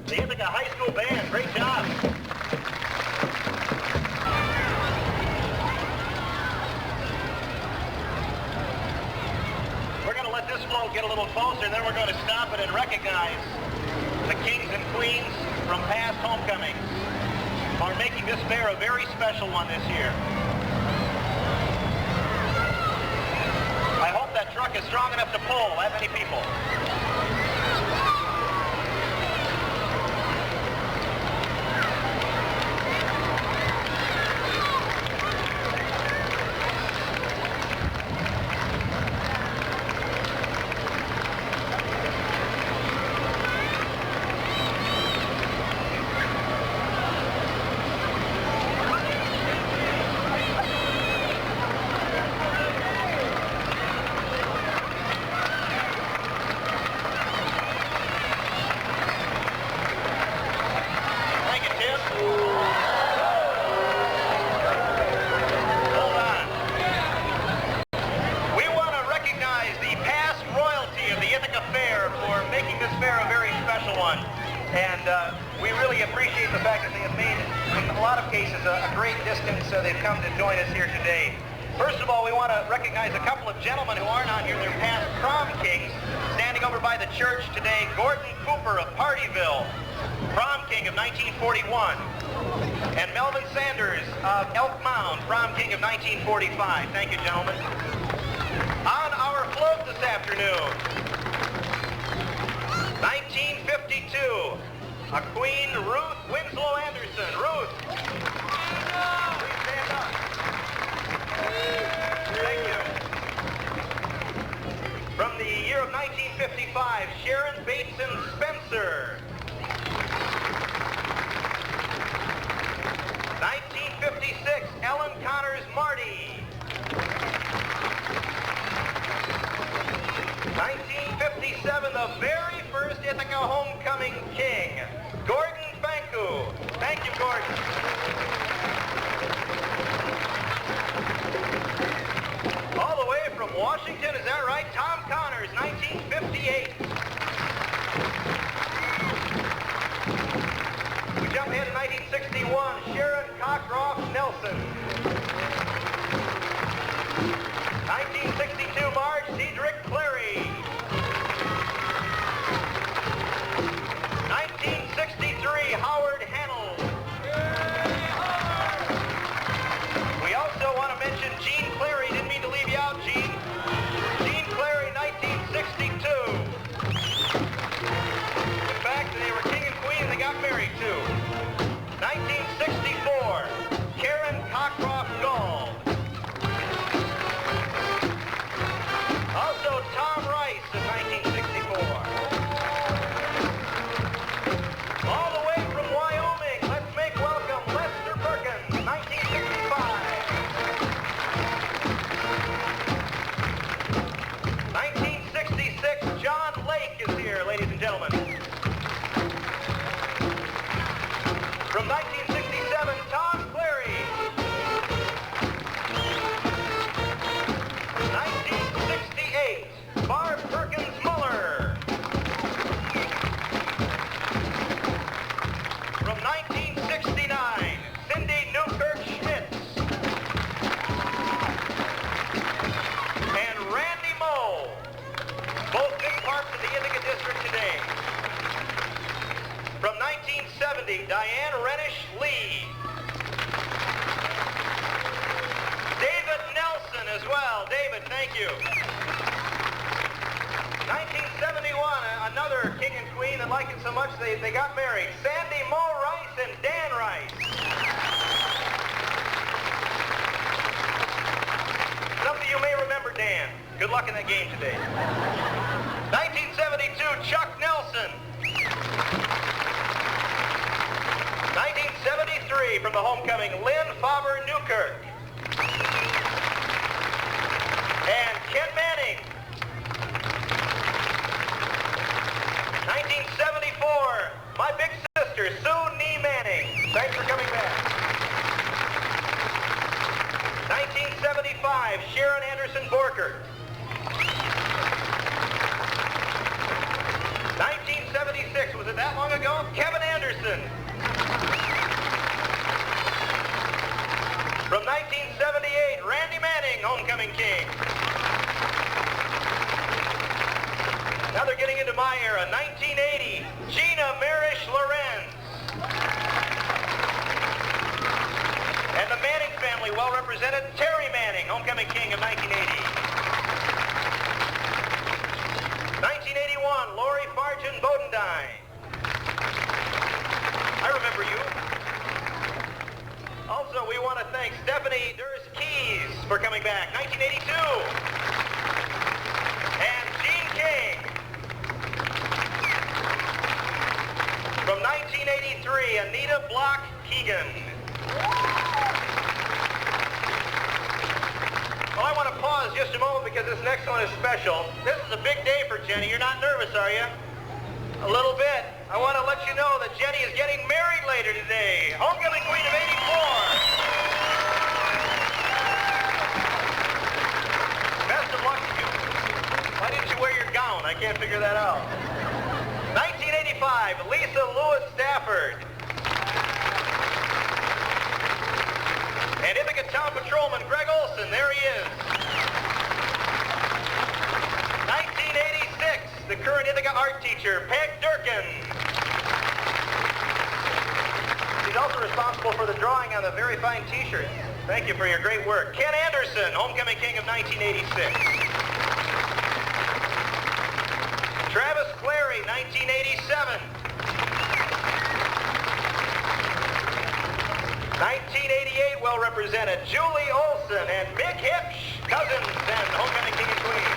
The Ithaca High School Band, great job. We're going to let this float get a little closer, then we're going to stop it and recognize the kings and queens from past homecomings are making this fair a very special one this year. truck is strong enough to pull that many people. We really appreciate the fact that they have made, in a lot of cases, a great distance. They've come to join us here today. First of all, we want to recognize a couple of gentlemen who aren't on here. They're past prom kings. Standing over by the church today, Gordon Cooper of Partyville, prom king of 1941. And Melvin Sanders of Elk Mound, prom king of 1945. Thank you, gentlemen. On our float this afternoon, 1952. A Queen Ruth Winslow Anderson. Ruth. Please stand up. Thank you. From the year of 1955, Sharon Bateson Spencer. 1956, Ellen Connors Marty. 1957, the very first Ithaca homecoming king, Gordon Banku. Thank you, Gordon. All the way from Washington, is that right? Tom Connors, 1958. We jump ahead to 1961, Sharon Cockcroft Nelson. 1962, Marge Cedric Clary. 1963, Howard Hanold. We also want to mention Gene Clary. Didn't mean to leave you out, Gene. Gene Clary, 1962. In fact, they were king and queen and they got married too. 1964, Karen Cockcroft Gall. Also, Tom Rice of 1964. All the way from Wyoming, let's make welcome Lester Perkins, 1965. 1966, John Lake is here, ladies and gentlemen. From 1967, Tom Clary. 1968, Barb Perkins Muller. From 1969, Cindy Newkirk Schmitz. And Randy Moe. Both big parts of the Ithaca District today. From 1970, Diane Renish Lee. David Nelson as well. David, thank you. 1971, another king and queen that liked it so much they got married. Sandy Moe Rice and Dan Rice. Some of you may remember Dan. Good luck in that game today. 1972, Chuck Nelson. 1973, from the homecoming, Lynn Faber Newkirk. And Ken Manning. 1974, my big sister, Sue Nee Manning. Thanks for coming back. 1975, Sharon Anderson Borkert. 1976, was it that long ago? Kevin Anderson. From 1978, Randy Manning, homecoming king. Now they're getting into my era. 1980, Gina Marish Lorenz. And the Manning family, well represented, Terry Manning, homecoming king of 1980. Valentine. I remember you. Also, we want to thank Stephanie Durst-Keys for coming back, 1982. And Gene King. From 1983, Anita Block-Keegan. Well, I want to pause just a moment because this next one is special. This is a big day for Jenny. You're not nervous, are you? A little bit. I want to let you know that Jenny is getting married later today. Homecoming queen of 84. Best of luck to you. Why didn't you wear your gown? I can't figure that out. 1985, Lisa Lewis Stafford. And Ithaca Town Patrolman Greg Olson, there he is. 1986, the current Ithaca art teacher, Peg Durkin. She's also responsible for the drawing on the very fine t-shirt. Thank you for your great work. Ken Anderson, homecoming king of 1986. Travis Clary, 1987. 1988, well represented, Julie Olson and Mick Hipsch, cousins and homecoming king and queen.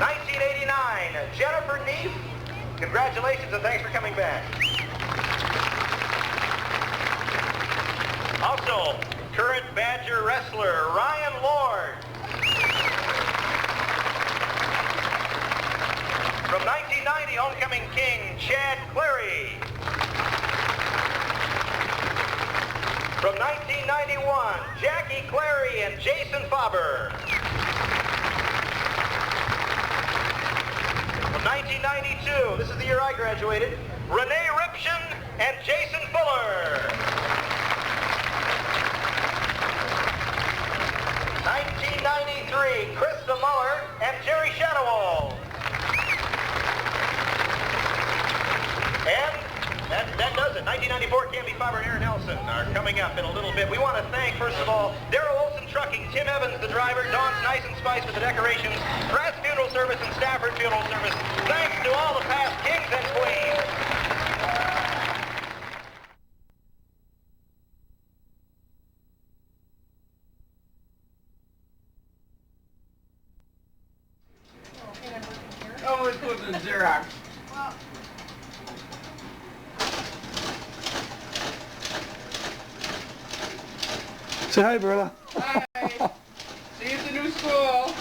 1989, Jennifer Neef. Congratulations and thanks for coming back. Also, current Badger wrestler, Ryan Lord. From 1990, homecoming king, Chad Clary. From 1991, Jackie Clary and Jason Faber. From 1992, this is the year I graduated, Renee Ripshin and Jason Fuller. 1993, Krista Muller and Jerry Shadowall. And that does it. 1994, Canby Faber and Aaron Nelson are coming up in a little bit. We want to thank, first of all, Darrell Olson Trucking, Tim Evans, the driver, Dawn's Nice and Spice with the decorations, Brad's Funeral Service, and Stafford Funeral Service. Thanks to all the past kings and queens. Oh, let's put the Xerox. Say hi, Berla. Hi. See you at the new school.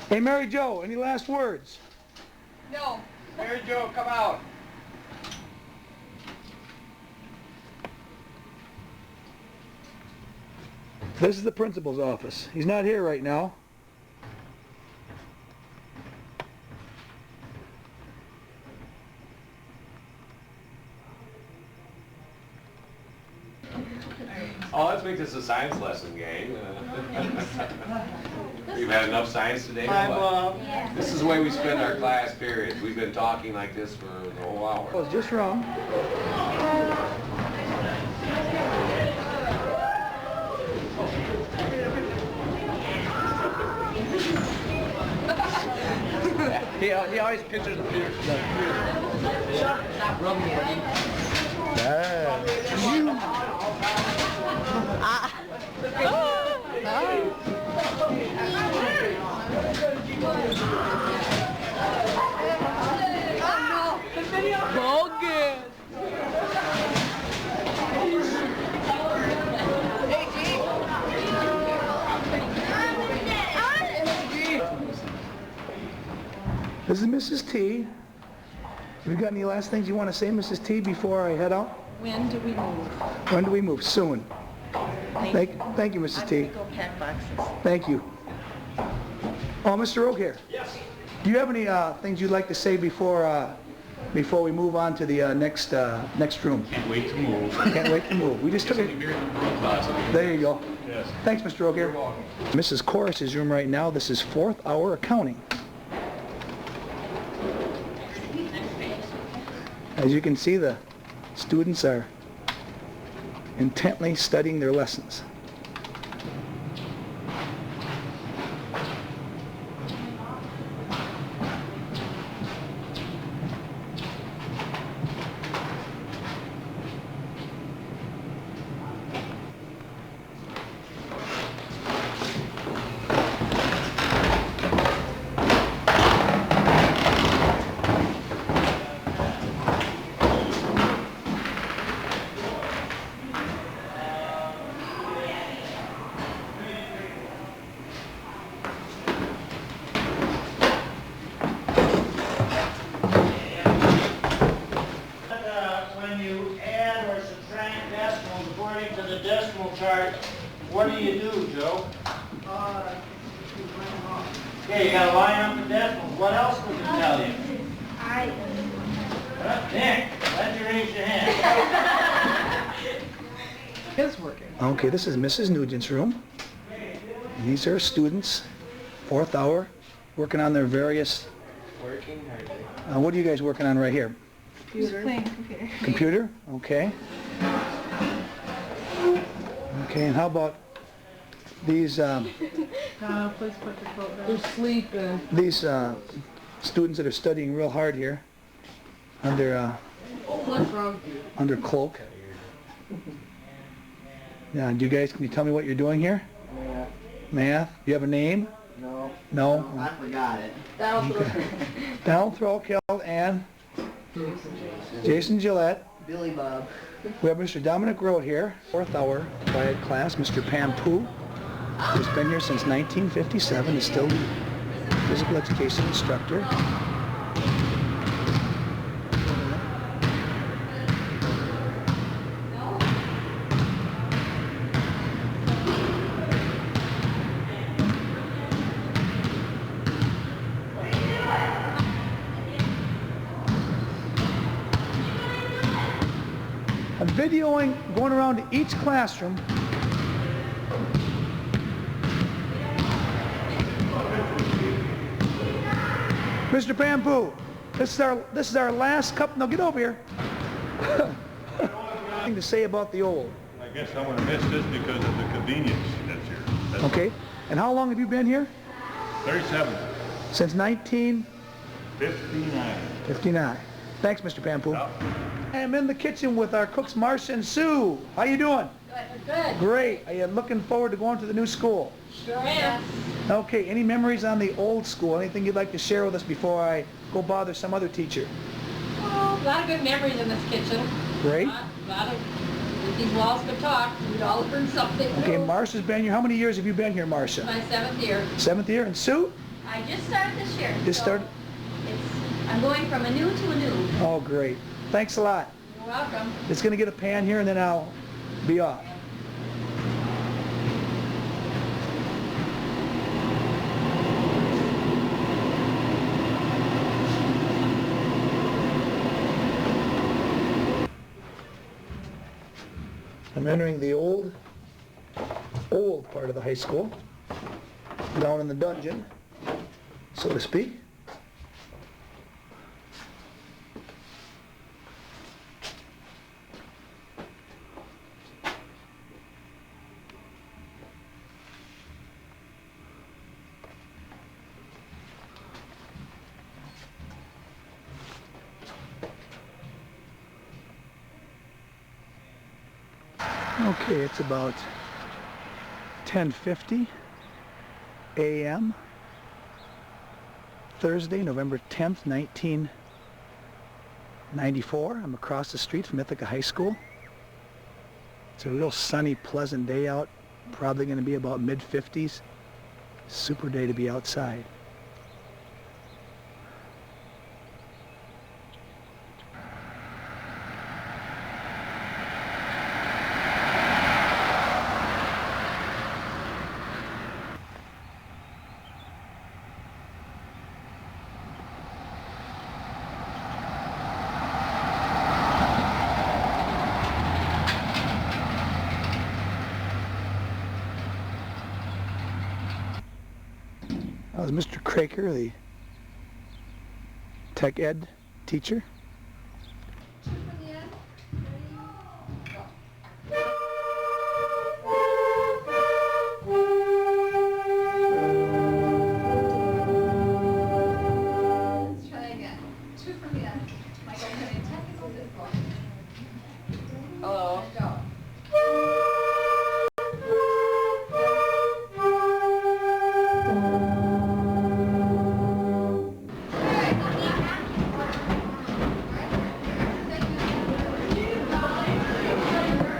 Hey, Mary Jo, any last words? No. Mary Jo, come out. This is the principal's office. He's not here right now. Oh, let's make this a science lesson, gang. You've had enough science today? Hi, or what? Bob. This is the way we spend our class periods. We've been talking like this for the whole I hour. was just wrong. He always pictures the beer. Stop rubbing it. This is Mrs. T. Have you got any last things you want to say, Mrs. T, before I head out? When do we move? When do we move? Soon. Thank you, Mrs. T. I'm gonna go pack boxes. Thank you. Oh, Mr. Ogier. Yes. Do you have any things you'd like to say before we move on to the next room? Can't wait to move. Can't wait to move. We just took it. There you go. Yes. Thanks, Mr. Ogier. You're welcome. Mrs. Corris's room right now. This is 4th hour accounting. As you can see, the students are intently studying their lessons. chart. What do you do, Joe? Okay, you gotta line up the decimals. What else does it tell you? Nick, let you raise your hand. It's working. Okay, this is Mrs. Nugent's room. These are students, 4th hour, working on their various... Working hard. what are you guys working on right here? Computer. Playing computer. Computer? Okay. Okay, and how about these Please put the coat down. They're sleeping. these students that are studying real hard here under What's wrong? under cloak? Yeah, do you guys, can you tell me what you're doing here? Math. Math? Do you have a name? No. No? I forgot it. That'll Donald Threlkeld and Jason Gillette. Billy Bob. We have Mr. Dominic Road here, 4th hour quiet class. Mr. Pam Poo, who's been here since 1957, is still the physical education instructor. I'm videoing, going around to each classroom. Mr. Bamboo, this is our last cup. Now get over here. Thing to say about the old. I guess I'm going to miss this because of the convenience that's here. That's Okay. And how long have you been here? 37, Since 1959. 59. Thanks, Mr. Pampu. Yep. I'm in the kitchen with our cooks, Marcia and Sue. How you doing? Good. Great. Are you looking forward to going to the new school? Sure am. Okay, any memories on the old school? Anything you'd like to share with us before I go bother some other teacher? Oh, a lot of good memories in this kitchen. Great. A lot of, if these walls could talk, we'd all learn something. Okay, new. Marcia's been here. How many years have you been here, Marcia? My 7th year. 7th year. And Sue? I just started this year. Just so started? I'm going from a new to a new. Oh, great. Thanks a lot. You're welcome. Just going to get a pan here and then I'll be off. I'm entering the old part of the high school, down in the dungeon, so to speak. Okay, it's about 10:50 a.m. Thursday, November 10th, 1994. I'm across the street from Ithaca High School. It's a real sunny, pleasant day out. Probably going to be about mid-50s. Super day to be outside. That was Mr. Craker, the tech ed teacher. Let's try again. 2 from the end. Like I'm having technical difficulty. Hello. Go.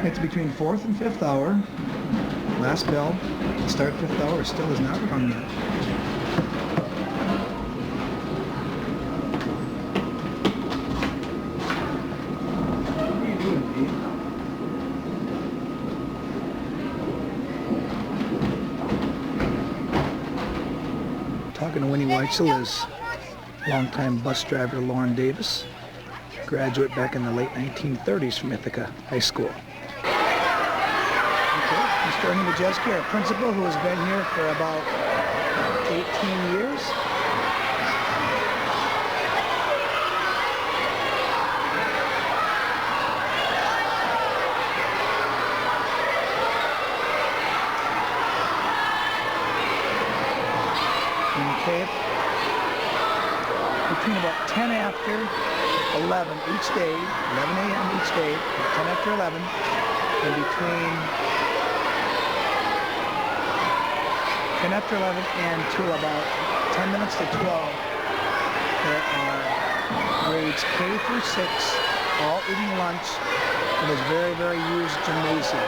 It's between 4th and 5th hour. Last bell. Start 5th hour still has not rung yet. What are you doing, Pete? Second Winnie Weitzel is longtime bus driver Lauren Davis, graduate back in the late 1930s from Ithaca High School. Okay, Mr. Ernie Majeski, our principal, who has been here for about 18 years. Okay. Between about 10 after 11 each day, 11 a.m. each day, 10 after 11, and between 10 after 11 and till about 10 minutes to 12, there are grades K through 6, all eating lunch in this very, very used gymnasium.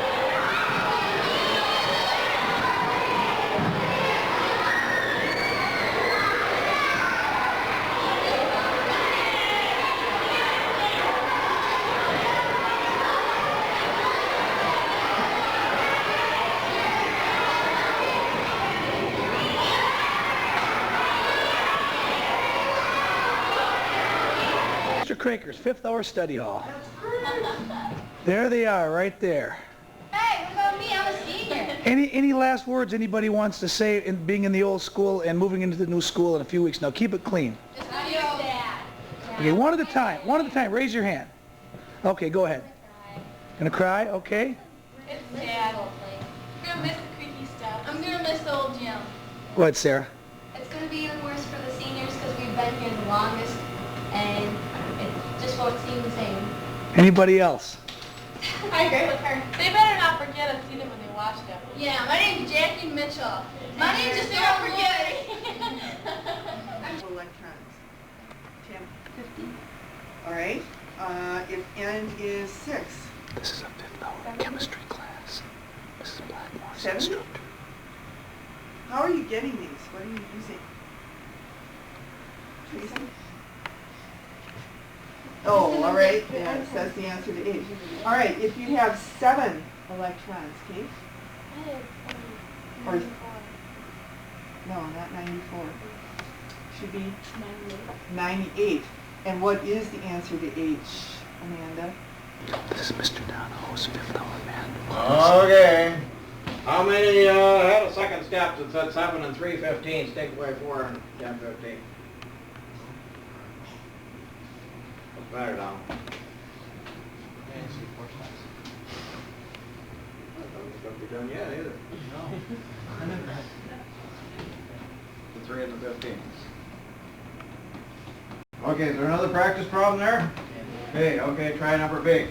Craker's fifth hour study hall. There they are, right there. Hey, what about me? I'm a senior. Any last words anybody wants to say in being in the old school and moving into the new school in a few weeks? Now keep it clean. Just adios, Dad. Okay, one at a time. One at a time. Raise your hand. Okay, go ahead. Gonna cry? Okay. It's sad. I'm gonna miss the creaky stuff. I'm gonna miss the old gym. Go ahead, Sarah. It's gonna be even worse for the seniors because we've been here the longest, and it just won't seem the same. Anybody else? I agree with her. They better not forget us either when they watch them. Yeah, my name's Jackie Mitchell. My name's just don't forget it. Electrons. 10:50. All right. If N is 6. This is a fifth hour chemistry class. Mrs. Blackmore's 70? instructor. How are you getting these? What are you using? Tracy? Oh, all right. Yeah, it says the answer to H. All right. If you have 7 electrons, Kate? Or, no, not 94. Should be 98. And what is the answer to H, Amanda? This is Mr. Donahoe's fifth hour man. Okay. How many had a second step that said 7 and 3/15? Take away 4 and 10/15. What's the matter now? Don't be done yet either. No. The 3 and the 15. Okay, is there another practice problem there? Okay, try number B.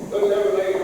Let's have a